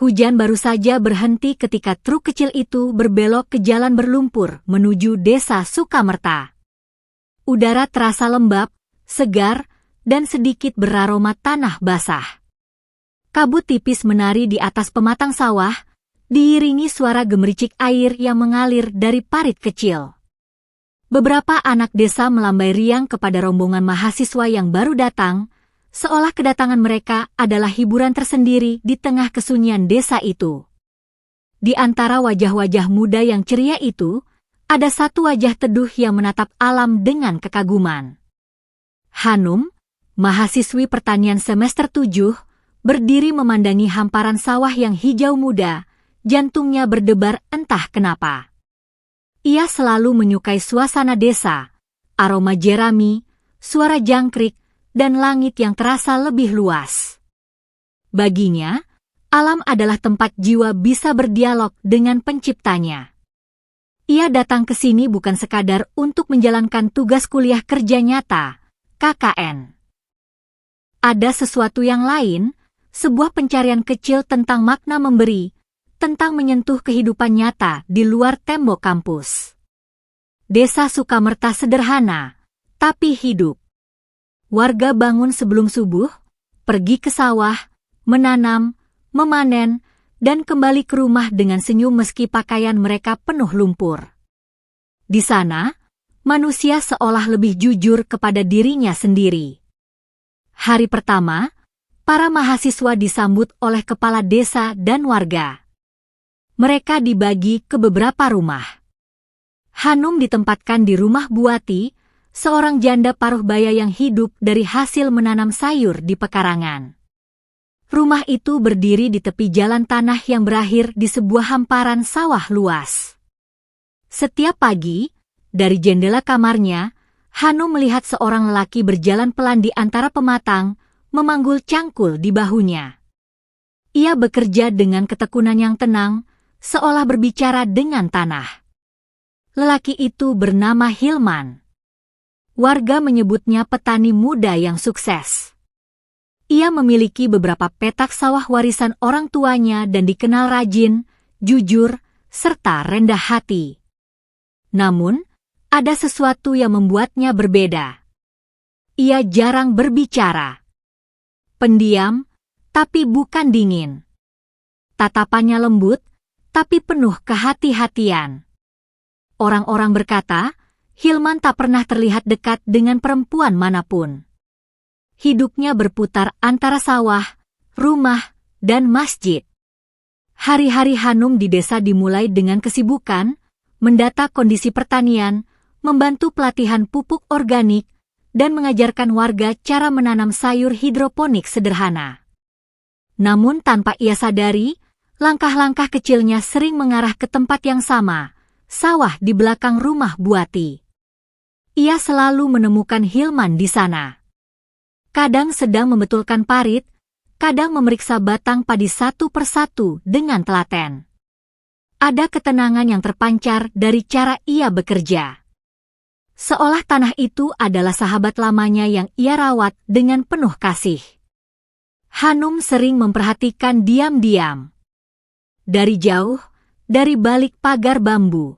Hujan baru saja berhenti ketika truk kecil itu berbelok ke jalan berlumpur menuju desa Sukamerta. Udara terasa lembab, segar, dan sedikit beraroma tanah basah. Kabut tipis menari di atas pematang sawah, diiringi suara gemericik air yang mengalir dari parit kecil. Beberapa anak desa melambai riang kepada rombongan mahasiswa yang baru datang, seolah kedatangan mereka adalah hiburan tersendiri di tengah kesunyian desa itu. Di antara wajah-wajah muda yang ceria itu, ada satu wajah teduh yang menatap alam dengan kekaguman. Hanum, mahasiswi pertanian semester 7, berdiri memandangi hamparan sawah yang hijau muda, jantungnya berdebar entah kenapa. Ia selalu menyukai suasana desa, aroma jerami, suara jangkrik, dan langit yang terasa lebih luas. Baginya, alam adalah tempat jiwa bisa berdialog dengan penciptanya. Ia datang ke sini bukan sekadar untuk menjalankan tugas kuliah kerja nyata, KKN. Ada sesuatu yang lain, sebuah pencarian kecil tentang makna memberi, tentang menyentuh kehidupan nyata di luar tembok kampus. Desa Sukamerta sederhana, tapi hidup. Warga bangun sebelum subuh, pergi ke sawah, menanam, memanen, dan kembali ke rumah dengan senyum meski pakaian mereka penuh lumpur. Di sana, manusia seolah lebih jujur kepada dirinya sendiri. Hari pertama, para mahasiswa disambut oleh kepala desa dan warga. Mereka dibagi ke beberapa rumah. Hanum ditempatkan di rumah Buati, seorang janda paruh baya yang hidup dari hasil menanam sayur di pekarangan. Rumah itu berdiri di tepi jalan tanah yang berakhir di sebuah hamparan sawah luas. Setiap pagi, dari jendela kamarnya, Hanum melihat seorang lelaki berjalan pelan di antara pematang, memanggul cangkul di bahunya. Ia bekerja dengan ketekunan yang tenang, seolah berbicara dengan tanah. Lelaki itu bernama Hilman. Warga menyebutnya petani muda yang sukses. Ia memiliki beberapa petak sawah warisan orang tuanya dan dikenal rajin, jujur, serta rendah hati. Namun, ada sesuatu yang membuatnya berbeda. Ia jarang berbicara. Pendiam, tapi bukan dingin. Tatapannya lembut, tapi penuh kehati-hatian. Orang-orang berkata, Hilman tak pernah terlihat dekat dengan perempuan manapun. Hidupnya berputar antara sawah, rumah, dan masjid. Hari-hari Hanum di desa dimulai dengan kesibukan, mendata kondisi pertanian, membantu pelatihan pupuk organik, dan mengajarkan warga cara menanam sayur hidroponik sederhana. Namun tanpa ia sadari, langkah-langkah kecilnya sering mengarah ke tempat yang sama, sawah di belakang rumah Buati. Ia selalu menemukan Hilman di sana. Kadang sedang membetulkan parit, kadang memeriksa batang padi satu persatu dengan telaten. Ada ketenangan yang terpancar dari cara ia bekerja. Seolah tanah itu adalah sahabat lamanya yang ia rawat dengan penuh kasih. Hanum sering memperhatikan diam-diam. Dari jauh, dari balik pagar bambu.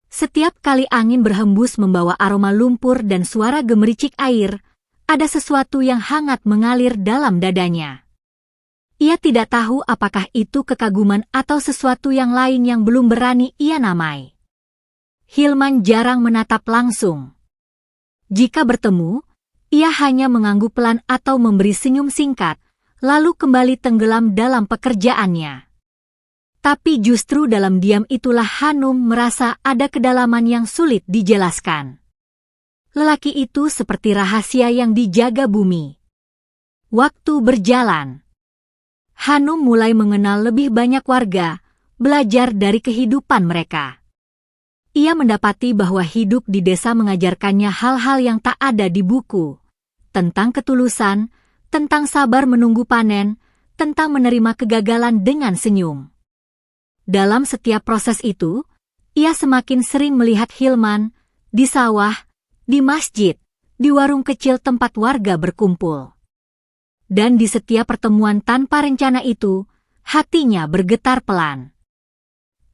Setiap kali angin berhembus membawa aroma lumpur dan suara gemericik air, ada sesuatu yang hangat mengalir dalam dadanya. Ia tidak tahu apakah itu kekaguman atau sesuatu yang lain yang belum berani ia namai. Hilman jarang menatap langsung. Jika bertemu, ia hanya mengangguk pelan atau memberi senyum singkat, lalu kembali tenggelam dalam pekerjaannya. Tapi justru dalam diam itulah Hanum merasa ada kedalaman yang sulit dijelaskan. Lelaki itu seperti rahasia yang dijaga bumi. Waktu berjalan. Hanum mulai mengenal lebih banyak warga, belajar dari kehidupan mereka. Ia mendapati bahwa hidup di desa mengajarkannya hal-hal yang tak ada di buku. Tentang ketulusan, tentang sabar menunggu panen, tentang menerima kegagalan dengan senyum. Dalam setiap proses itu, ia semakin sering melihat Hilman, di sawah, di masjid, di warung kecil tempat warga berkumpul. Dan di setiap pertemuan tanpa rencana itu, hatinya bergetar pelan.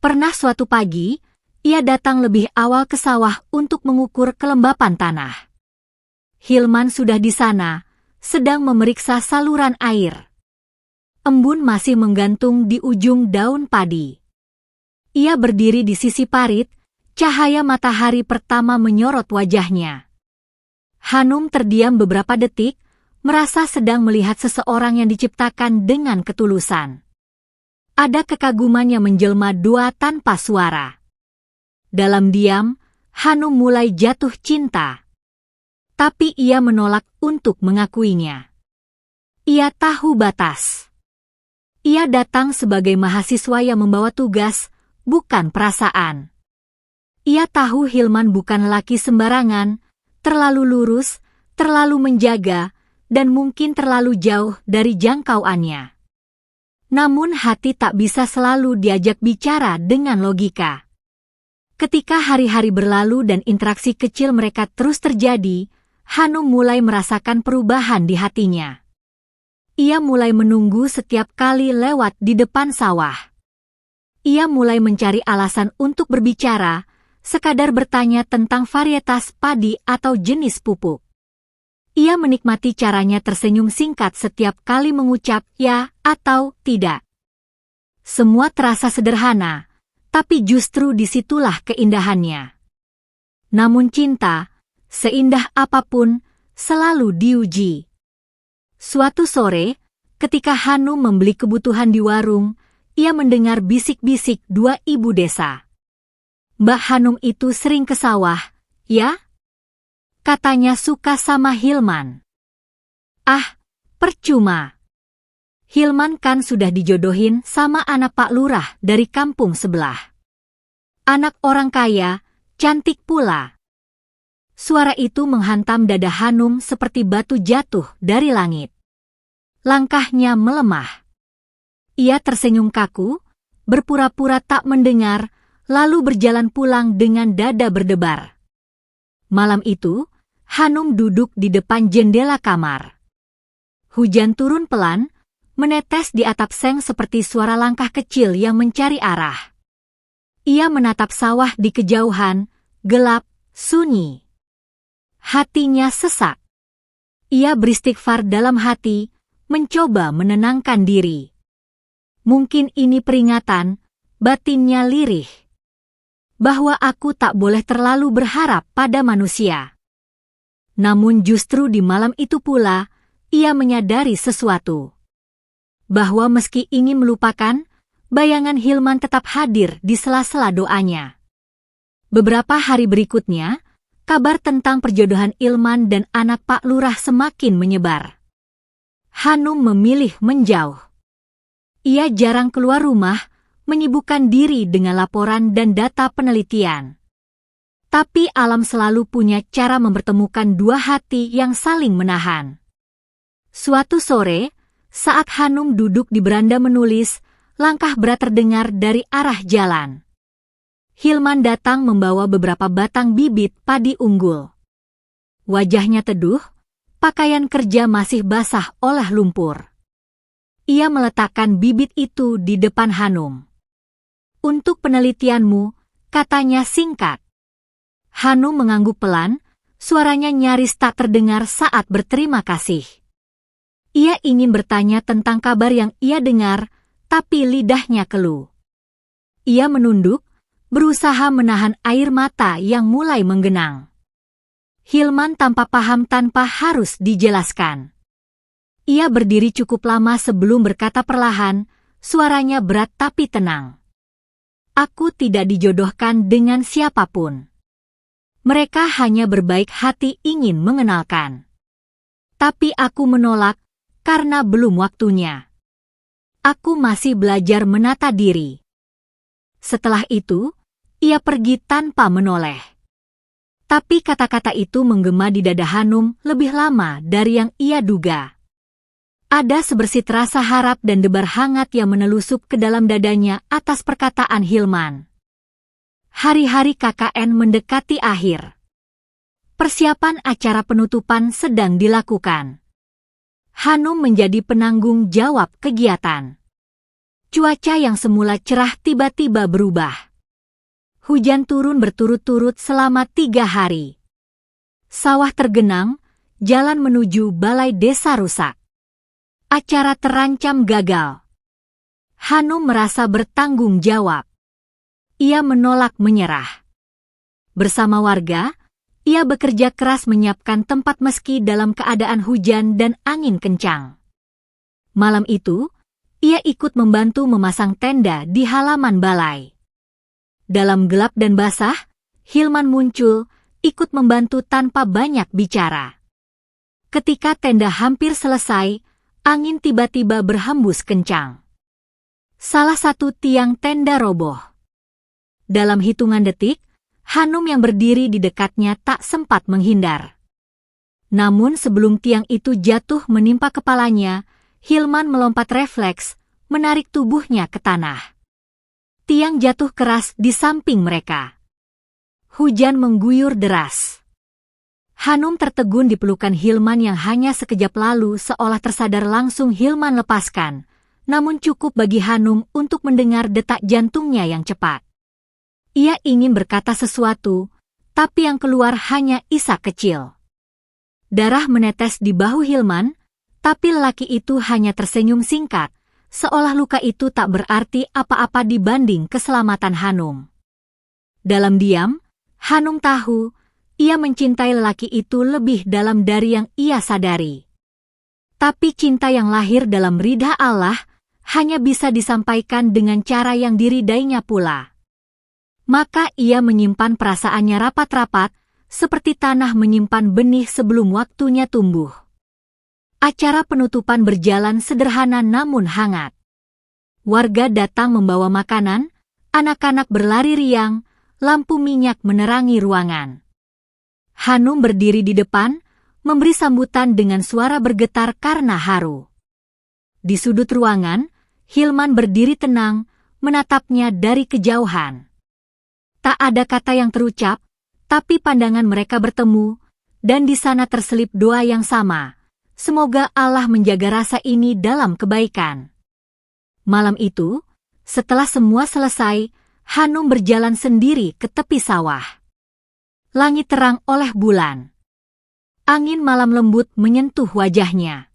Pernah suatu pagi, ia datang lebih awal ke sawah untuk mengukur kelembapan tanah. Hilman sudah di sana, sedang memeriksa saluran air. Embun masih menggantung di ujung daun padi. Ia berdiri di sisi parit, cahaya matahari pertama menyorot wajahnya. Hanum terdiam beberapa detik, merasa sedang melihat seseorang yang diciptakan dengan ketulusan. Ada kekaguman yang menjelma dua tanpa suara. Dalam diam, Hanum mulai jatuh cinta. Tapi ia menolak untuk mengakuinya. Ia tahu batas. Ia datang sebagai mahasiswa yang membawa tugas, bukan perasaan. Ia tahu Hilman bukan laki sembarangan, terlalu lurus, terlalu menjaga, dan mungkin terlalu jauh dari jangkauannya. Namun hati tak bisa selalu diajak bicara dengan logika. Ketika hari-hari berlalu dan interaksi kecil mereka terus terjadi, Hanum mulai merasakan perubahan di hatinya. Ia mulai menunggu setiap kali lewat di depan sawah. Ia mulai mencari alasan untuk berbicara, sekadar bertanya tentang varietas padi atau jenis pupuk. Ia menikmati caranya tersenyum singkat setiap kali mengucap ya atau tidak. Semua terasa sederhana, tapi justru disitulah keindahannya. Namun cinta, seindah apapun, selalu diuji. Suatu sore, ketika Hanum membeli kebutuhan di warung, ia mendengar bisik-bisik dua ibu desa. Mbak Hanum itu sering ke sawah, ya? Katanya suka sama Hilman. Ah, percuma. Hilman kan sudah dijodohin sama anak Pak Lurah dari kampung sebelah. Anak orang kaya, cantik pula. Suara itu menghantam dada Hanum seperti batu jatuh dari langit. Langkahnya melemah. Ia tersenyum kaku, berpura-pura tak mendengar, lalu berjalan pulang dengan dada berdebar. Malam itu, Hanum duduk di depan jendela kamar. Hujan turun pelan, menetes di atap seng seperti suara langkah kecil yang mencari arah. Ia menatap sawah di kejauhan, gelap, sunyi. Hatinya sesak. Ia beristighfar dalam hati, mencoba menenangkan diri. Mungkin ini peringatan, batinnya lirih. Bahwa aku tak boleh terlalu berharap pada manusia. Namun justru di malam itu pula, ia menyadari sesuatu. Bahwa meski ingin melupakan, bayangan Hilman tetap hadir di sela-sela doanya. Beberapa hari berikutnya, kabar tentang perjodohan Hilman dan anak Pak Lurah semakin menyebar. Hanum memilih menjauh. Ia jarang keluar rumah, menyibukkan diri dengan laporan dan data penelitian. Tapi alam selalu punya cara mempertemukan dua hati yang saling menahan. Suatu sore, saat Hanum duduk di beranda menulis, langkah berat terdengar dari arah jalan. Hilman datang membawa beberapa batang bibit padi unggul. Wajahnya teduh, pakaian kerja masih basah oleh lumpur. Ia meletakkan bibit itu di depan Hanum. Untuk penelitianmu, katanya singkat. Hanum mengangguk pelan, suaranya nyaris tak terdengar saat berterima kasih. Ia ingin bertanya tentang kabar yang ia dengar, tapi lidahnya keluh. Ia menunduk, berusaha menahan air mata yang mulai menggenang. Hilman tanpa paham tanpa harus dijelaskan. Ia berdiri cukup lama sebelum berkata perlahan, suaranya berat tapi tenang. Aku tidak dijodohkan dengan siapapun. Mereka hanya berbaik hati ingin mengenalkan. Tapi aku menolak, karena belum waktunya. Aku masih belajar menata diri. Setelah itu, ia pergi tanpa menoleh. Tapi kata-kata itu menggema di dada Hanum lebih lama dari yang ia duga. Ada sebersit rasa harap dan debar hangat yang menelusup ke dalam dadanya atas perkataan Hilman. Hari-hari KKN mendekati akhir. Persiapan acara penutupan sedang dilakukan. Hanum menjadi penanggung jawab kegiatan. Cuaca yang semula cerah tiba-tiba berubah. Hujan turun berturut-turut selama 3 hari. Sawah tergenang, jalan menuju balai desa rusak. Acara terancam gagal. Hanum merasa bertanggung jawab. Ia menolak menyerah. Bersama warga, ia bekerja keras menyiapkan tempat meski dalam keadaan hujan dan angin kencang. Malam itu, ia ikut membantu memasang tenda di halaman balai. Dalam gelap dan basah, Hilman muncul, ikut membantu tanpa banyak bicara. Ketika tenda hampir selesai, angin tiba-tiba berhembus kencang. Salah satu tiang tenda roboh. Dalam hitungan detik, Hanum yang berdiri di dekatnya tak sempat menghindar. Namun sebelum tiang itu jatuh menimpa kepalanya, Hilman melompat refleks, menarik tubuhnya ke tanah. Tiang jatuh keras di samping mereka. Hujan mengguyur deras. Hanum tertegun di pelukan Hilman yang hanya sekejap lalu seolah tersadar langsung Hilman lepaskan, namun cukup bagi Hanum untuk mendengar detak jantungnya yang cepat. Ia ingin berkata sesuatu, tapi yang keluar hanya isak kecil. Darah menetes di bahu Hilman, tapi lelaki itu hanya tersenyum singkat, seolah luka itu tak berarti apa-apa dibanding keselamatan Hanum. Dalam diam, Hanum tahu, ia mencintai lelaki itu lebih dalam dari yang ia sadari. Tapi cinta yang lahir dalam ridha Allah, hanya bisa disampaikan dengan cara yang diridainya pula. Maka ia menyimpan perasaannya rapat-rapat, seperti tanah menyimpan benih sebelum waktunya tumbuh. Acara penutupan berjalan sederhana namun hangat. Warga datang membawa makanan, anak-anak berlari riang, lampu minyak menerangi ruangan. Hanum berdiri di depan, memberi sambutan dengan suara bergetar karena haru. Di sudut ruangan, Hilman berdiri tenang, menatapnya dari kejauhan. Tak ada kata yang terucap, tapi pandangan mereka bertemu, dan di sana terselip doa yang sama. Semoga Allah menjaga rasa ini dalam kebaikan. Malam itu, setelah semua selesai, Hanum berjalan sendiri ke tepi sawah. Langit terang oleh bulan. Angin malam lembut menyentuh wajahnya.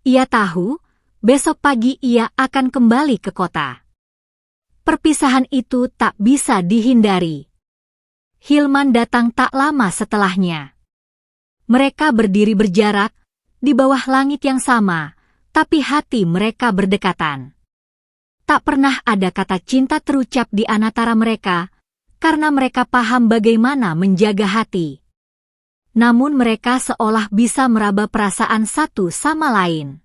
Ia tahu, besok pagi ia akan kembali ke kota. Perpisahan itu tak bisa dihindari. Hilman datang tak lama setelahnya. Mereka berdiri berjarak, di bawah langit yang sama, tapi hati mereka berdekatan. Tak pernah ada kata cinta terucap di antara mereka, karena mereka paham bagaimana menjaga hati. Namun mereka seolah bisa meraba perasaan satu sama lain.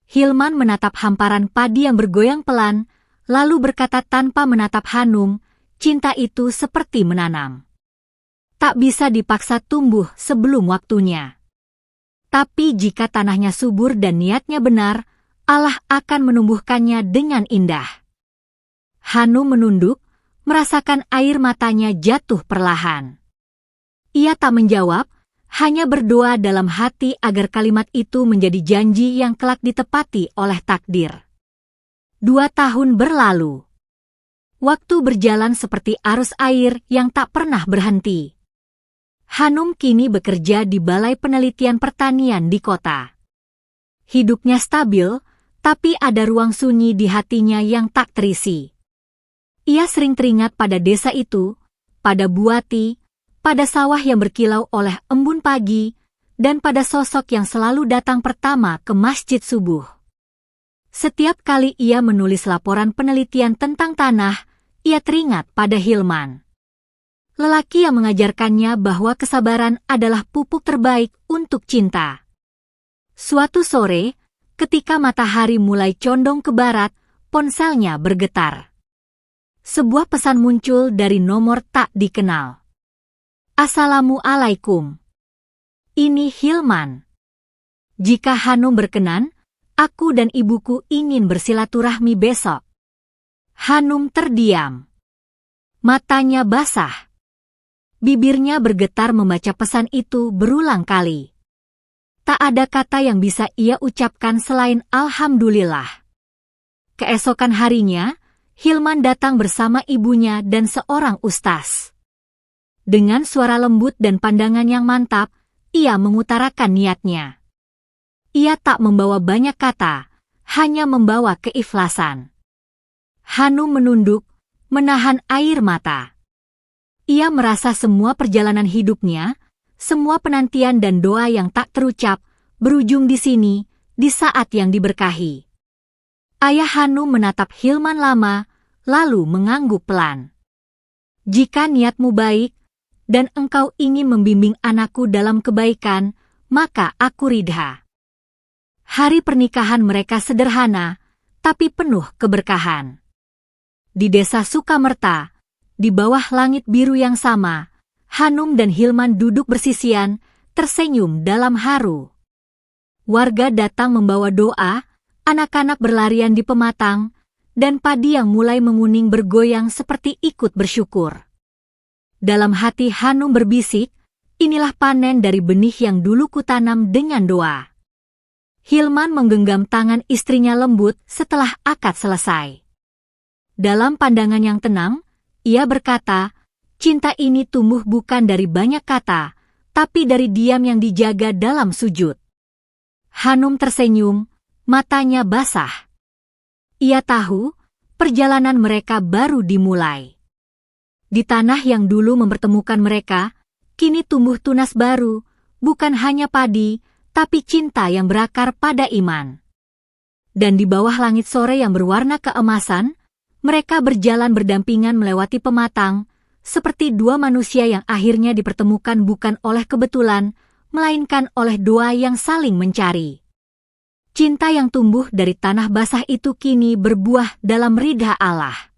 Hilman menatap hamparan padi yang bergoyang pelan, lalu berkata tanpa menatap Hanum, cinta itu seperti menanam. Tak bisa dipaksa tumbuh sebelum waktunya. Tapi jika tanahnya subur dan niatnya benar, Allah akan menumbuhkannya dengan indah. Hanum menunduk, merasakan air matanya jatuh perlahan. Ia tak menjawab, hanya berdoa dalam hati agar kalimat itu menjadi janji yang kelak ditepati oleh takdir. 2 tahun berlalu. Waktu berjalan seperti arus air yang tak pernah berhenti. Hanum kini bekerja di Balai Penelitian Pertanian di kota. Hidupnya stabil, tapi ada ruang sunyi di hatinya yang tak terisi. Ia sering teringat pada desa itu, pada Buati, pada sawah yang berkilau oleh embun pagi, dan pada sosok yang selalu datang pertama ke masjid subuh. Setiap kali ia menulis laporan penelitian tentang tanah, ia teringat pada Hilman. Lelaki yang mengajarkannya bahwa kesabaran adalah pupuk terbaik untuk cinta. Suatu sore, ketika matahari mulai condong ke barat, ponselnya bergetar. Sebuah pesan muncul dari nomor tak dikenal. Assalamualaikum. Ini Hilman. Jika Hanum berkenan, aku dan ibuku ingin bersilaturahmi besok. Hanum terdiam. Matanya basah. Bibirnya bergetar membaca pesan itu berulang kali. Tak ada kata yang bisa ia ucapkan selain Alhamdulillah. Keesokan harinya, Hilman datang bersama ibunya dan seorang ustaz. Dengan suara lembut dan pandangan yang mantap, ia mengutarakan niatnya. Ia tak membawa banyak kata, hanya membawa keikhlasan. Hanum menunduk, menahan air mata. Ia merasa semua perjalanan hidupnya, semua penantian dan doa yang tak terucap, berujung di sini, di saat yang diberkahi. Ayah Hanum menatap Hilman lama, lalu mengangguk pelan. Jika niatmu baik, dan engkau ingin membimbing anakku dalam kebaikan, maka aku ridha. Hari pernikahan mereka sederhana, tapi penuh keberkahan. Di desa Sukamerta, di bawah langit biru yang sama, Hanum dan Hilman duduk bersisian, tersenyum dalam haru. Warga datang membawa doa, anak-anak berlarian di pematang, dan padi yang mulai menguning bergoyang seperti ikut bersyukur. Dalam hati Hanum berbisik, inilah panen dari benih yang dulu kutanam dengan doa. Hilman menggenggam tangan istrinya lembut setelah akad selesai. Dalam pandangan yang tenang, ia berkata, cinta ini tumbuh bukan dari banyak kata, tapi dari diam yang dijaga dalam sujud. Hanum tersenyum, matanya basah. Ia tahu, perjalanan mereka baru dimulai. Di tanah yang dulu mempertemukan mereka, kini tumbuh tunas baru, bukan hanya padi, tapi cinta yang berakar pada iman. Dan di bawah langit sore yang berwarna keemasan, mereka berjalan berdampingan melewati pematang, seperti dua manusia yang akhirnya dipertemukan bukan oleh kebetulan, melainkan oleh doa yang saling mencari. Cinta yang tumbuh dari tanah basah itu kini berbuah dalam ridha Allah.